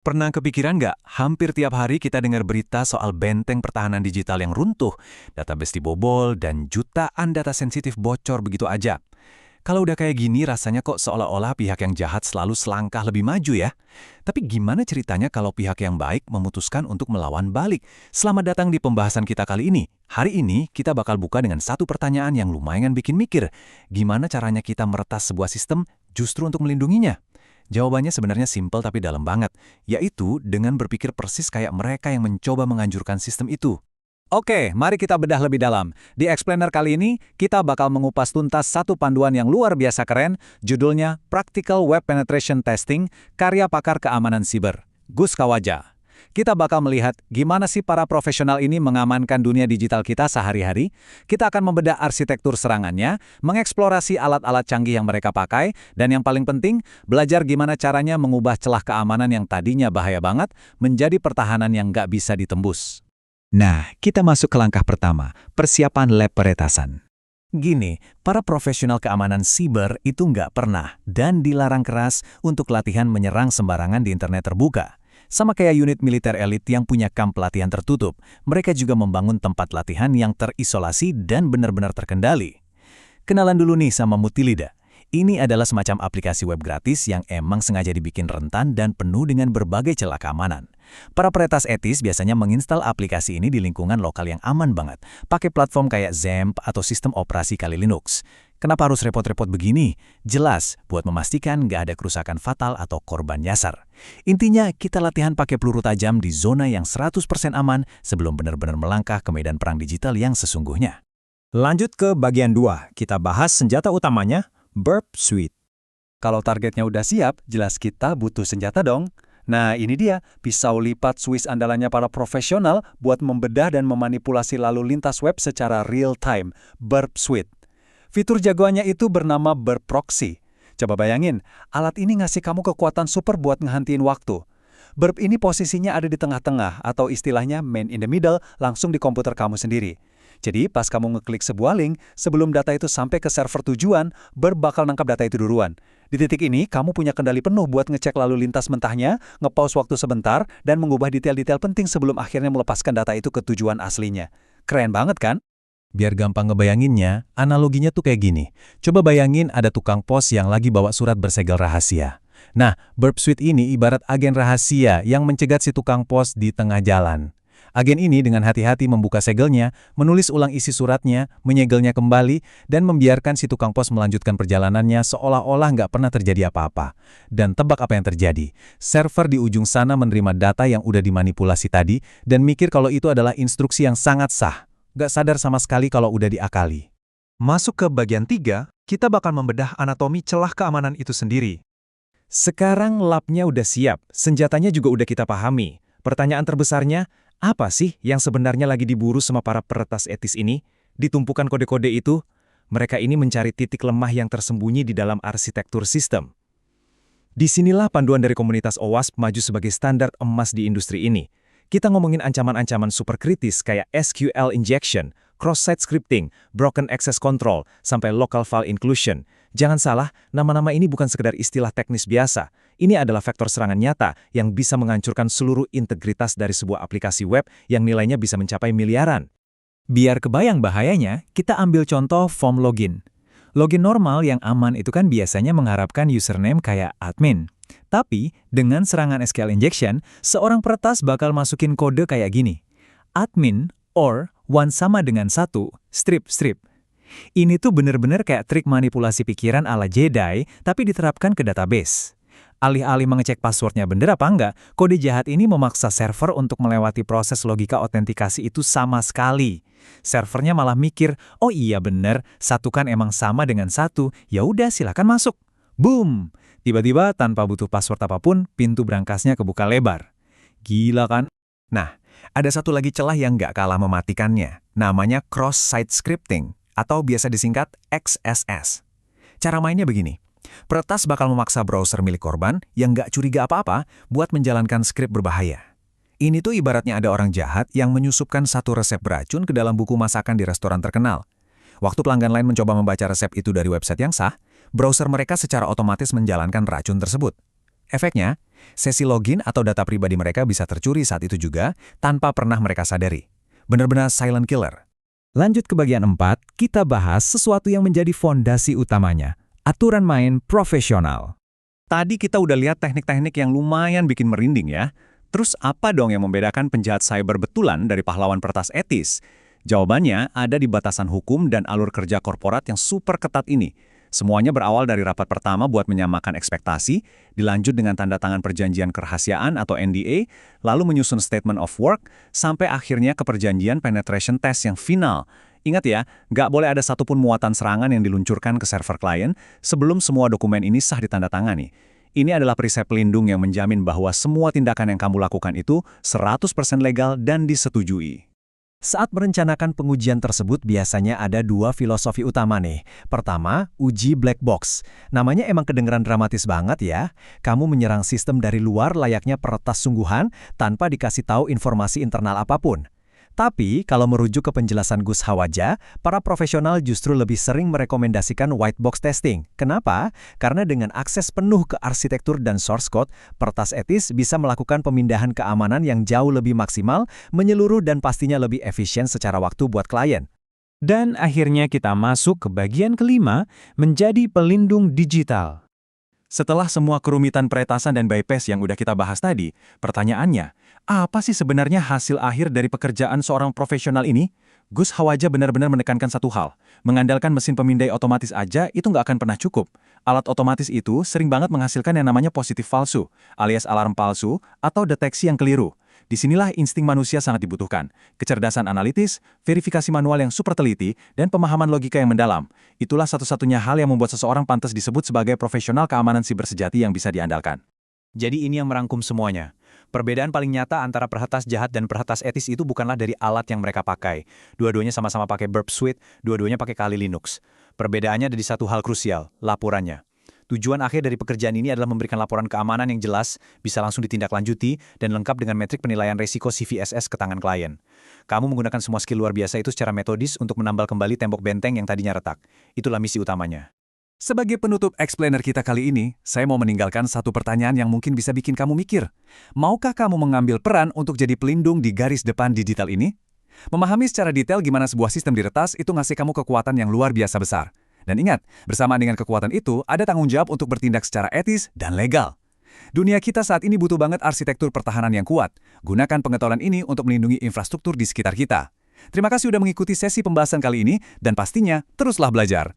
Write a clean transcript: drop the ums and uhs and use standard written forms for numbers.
Pernah kepikiran nggak, hampir tiap hari kita dengar berita soal benteng pertahanan digital yang runtuh, database dibobol, dan jutaan data sensitif bocor begitu aja. Kalau udah kayak gini, rasanya kok seolah-olah pihak yang jahat selalu selangkah lebih maju ya. Tapi gimana ceritanya kalau pihak yang baik memutuskan untuk melawan balik? Selamat datang di pembahasan kita kali ini. Hari ini, kita bakal buka dengan satu pertanyaan yang lumayan bikin mikir. Gimana caranya kita meretas sebuah sistem justru untuk melindunginya? Jawabannya sebenarnya simpel tapi dalam banget, yaitu dengan berpikir persis kayak mereka yang mencoba menganjurkan sistem itu. Oke, mari kita bedah lebih dalam. Di Explainer kali ini, kita bakal mengupas tuntas satu panduan yang luar biasa keren, judulnya Practical Web Penetration Testing, karya pakar keamanan siber, Gus Kawaja. Kita bakal melihat gimana sih para profesional ini mengamankan dunia digital kita sehari-hari. Kita akan membedah arsitektur serangannya, mengeksplorasi alat-alat canggih yang mereka pakai, dan yang paling penting, belajar gimana caranya mengubah celah keamanan yang tadinya bahaya banget menjadi pertahanan yang nggak bisa ditembus. Nah, kita masuk ke langkah pertama, persiapan lab peretasan. Gini, para profesional keamanan siber itu nggak pernah dan dilarang keras untuk latihan menyerang sembarangan di internet terbuka. Sama kayak unit militer elit yang punya kamp pelatihan tertutup, mereka juga membangun tempat latihan yang terisolasi dan benar-benar terkendali. Kenalan dulu nih sama Mutilida. Ini adalah semacam aplikasi web gratis yang emang sengaja dibikin rentan dan penuh dengan berbagai celah keamanan. Para peretas etis biasanya menginstal aplikasi ini di lingkungan lokal yang aman banget, pakai platform kayak XAMPP atau sistem operasi kali Linux. Kenapa harus repot-repot begini? Jelas, buat memastikan nggak ada kerusakan fatal atau korban nyasar. Intinya, kita latihan pakai peluru tajam di zona yang 100% aman sebelum benar-benar melangkah ke medan perang digital yang sesungguhnya. Lanjut ke bagian 2, kita bahas senjata utamanya, Burp Suite. Kalau targetnya udah siap, jelas kita butuh senjata dong. Nah, ini dia, pisau lipat Swiss andalannya para profesional buat membedah dan memanipulasi lalu lintas web secara real-time, Burp Suite. Fitur jagoannya itu bernama Burp Proxy. Coba bayangin, alat ini ngasih kamu kekuatan super buat ngehentiin waktu. Burp ini posisinya ada di tengah-tengah, atau istilahnya man in the middle, langsung di komputer kamu sendiri. Jadi, pas kamu ngeklik sebuah link, sebelum data itu sampai ke server tujuan, Burp bakal nangkap data itu duluan. Di titik ini, kamu punya kendali penuh buat ngecek lalu lintas mentahnya, nge-pause waktu sebentar, dan mengubah detail-detail penting sebelum akhirnya melepaskan data itu ke tujuan aslinya. Keren banget kan? Biar gampang ngebayanginnya, analoginya tuh kayak gini. Coba bayangin ada tukang pos yang lagi bawa surat bersegel rahasia. Nah, Burp Suite ini ibarat agen rahasia yang mencegat si tukang pos di tengah jalan. Agen ini dengan hati-hati membuka segelnya, menulis ulang isi suratnya, menyegelnya kembali, dan membiarkan si tukang pos melanjutkan perjalanannya seolah-olah nggak pernah terjadi apa-apa. Dan tebak apa yang terjadi? Server di ujung sana menerima data yang udah dimanipulasi tadi, dan mikir kalau itu adalah instruksi yang sangat sah. Nggak sadar sama sekali kalau udah diakali. Masuk ke bagian 3, kita bakal membedah anatomi celah keamanan itu sendiri. Sekarang labnya udah siap, senjatanya juga udah kita pahami. Pertanyaan terbesarnya, apa sih yang sebenarnya lagi diburu sama para peretas etis ini? Ditumpukan kode-kode itu, mereka ini mencari titik lemah yang tersembunyi di dalam arsitektur sistem. Disinilah panduan dari komunitas OWASP maju sebagai standar emas di industri ini. Kita ngomongin ancaman-ancaman super kritis kayak SQL injection, cross-site scripting, broken access control, sampai local file inclusion. Jangan salah, nama-nama ini bukan sekedar istilah teknis biasa. Ini adalah vektor serangan nyata yang bisa menghancurkan seluruh integritas dari sebuah aplikasi web yang nilainya bisa mencapai miliaran. Biar kebayang bahayanya, kita ambil contoh form login. Login normal yang aman itu kan biasanya mengharapkan username kayak admin. Tapi, dengan serangan SQL injection, seorang peretas bakal masukin kode kayak gini. Admin or 1 sama dengan 1, strip. Ini tuh bener-bener kayak trik manipulasi pikiran ala Jedi, tapi diterapkan ke database. Alih-alih mengecek passwordnya bener apa enggak, kode jahat ini memaksa server untuk melewati proses logika autentikasi itu sama sekali. Servernya malah mikir, oh iya bener, 1 kan emang sama dengan 1, ya udah silakan masuk. Boom! Tiba-tiba tanpa butuh password apapun, pintu berangkasnya kebuka lebar. Gila kan? Nah, ada satu lagi celah yang nggak kalah mematikannya, namanya cross-site scripting, atau biasa disingkat XSS. Cara mainnya begini, peretas bakal memaksa browser milik korban yang nggak curiga apa-apa buat menjalankan skrip berbahaya. Ini tuh ibaratnya ada orang jahat yang menyusupkan satu resep beracun ke dalam buku masakan di restoran terkenal. Waktu pelanggan lain mencoba membaca resep itu dari website yang sah, browser mereka secara otomatis menjalankan racun tersebut. Efeknya, Sesi login atau data pribadi mereka bisa tercuri saat itu juga, tanpa pernah mereka sadari. Benar-benar silent killer. Lanjut ke bagian 4, kita bahas sesuatu yang menjadi fondasi utamanya. Aturan main profesional. Tadi kita udah lihat teknik-teknik yang lumayan bikin merinding ya. Terus apa dong yang membedakan penjahat cyber betulan dari pahlawan peretas etis? Jawabannya ada di batasan hukum dan alur kerja korporat yang super ketat ini. Semuanya berawal dari rapat pertama buat menyamakan ekspektasi, dilanjut dengan tanda tangan perjanjian kerahasiaan atau NDA, lalu menyusun statement of work, sampai akhirnya ke perjanjian penetration test yang final. Ingat ya, nggak boleh ada satupun muatan serangan yang diluncurkan ke server klien sebelum semua dokumen ini sah ditandatangani. Ini adalah perisai pelindung yang menjamin bahwa semua tindakan yang kamu lakukan itu 100% legal dan disetujui. Saat merencanakan pengujian tersebut biasanya ada dua filosofi utama nih. Pertama, uji black box. Namanya emang kedengeran dramatis banget ya. Kamu menyerang sistem dari luar layaknya peretas sungguhan tanpa dikasih tahu informasi internal apapun. Tapi, kalau merujuk ke penjelasan Gus Hawaja, para profesional justru lebih sering merekomendasikan white box testing. Kenapa? Karena dengan akses penuh ke arsitektur dan source code, peretas etis bisa melakukan pemindahan keamanan yang jauh lebih maksimal, menyeluruh dan pastinya lebih efisien secara waktu buat klien. Dan akhirnya kita masuk ke bagian kelima, menjadi pelindung digital. Setelah semua kerumitan peretasan dan bypass yang udah kita bahas tadi, pertanyaannya, apa sih sebenarnya hasil akhir dari pekerjaan seorang profesional ini? Gus Hawaja benar-benar menekankan satu hal, mengandalkan mesin pemindai otomatis aja itu nggak akan pernah cukup. Alat otomatis itu sering banget menghasilkan yang namanya positif palsu, alias alarm palsu, atau deteksi yang keliru. Disinilah insting manusia sangat dibutuhkan. Kecerdasan analitis, verifikasi manual yang super teliti, dan pemahaman logika yang mendalam. Itulah satu-satunya hal yang membuat seseorang pantas disebut sebagai profesional keamanan siber sejati yang bisa diandalkan. Jadi ini yang merangkum semuanya. Perbedaan paling nyata antara peretas jahat dan peretas etis itu bukanlah dari alat yang mereka pakai. Dua-duanya sama-sama pakai Burp Suite, dua-duanya pakai Kali Linux. Perbedaannya ada di satu hal krusial, laporannya. Tujuan akhir dari pekerjaan ini adalah memberikan laporan keamanan yang jelas, bisa langsung ditindaklanjuti, dan lengkap dengan metrik penilaian risiko CVSS ke tangan klien. Kamu menggunakan semua skill luar biasa itu secara metodis untuk menambal kembali tembok benteng yang tadinya retak. Itulah misi utamanya. Sebagai penutup explainer kita kali ini, saya mau meninggalkan satu pertanyaan yang mungkin bisa bikin kamu mikir. Maukah kamu mengambil peran untuk jadi pelindung di garis depan digital ini? Memahami secara detail gimana sebuah sistem diretas itu ngasih kamu kekuatan yang luar biasa besar. Dan ingat, bersamaan dengan kekuatan itu, ada tanggung jawab untuk bertindak secara etis dan legal. Dunia kita saat ini butuh banget arsitektur pertahanan yang kuat. Gunakan pengetahuan ini untuk melindungi infrastruktur di sekitar kita. Terima kasih sudah mengikuti sesi pembahasan kali ini, dan pastinya teruslah belajar.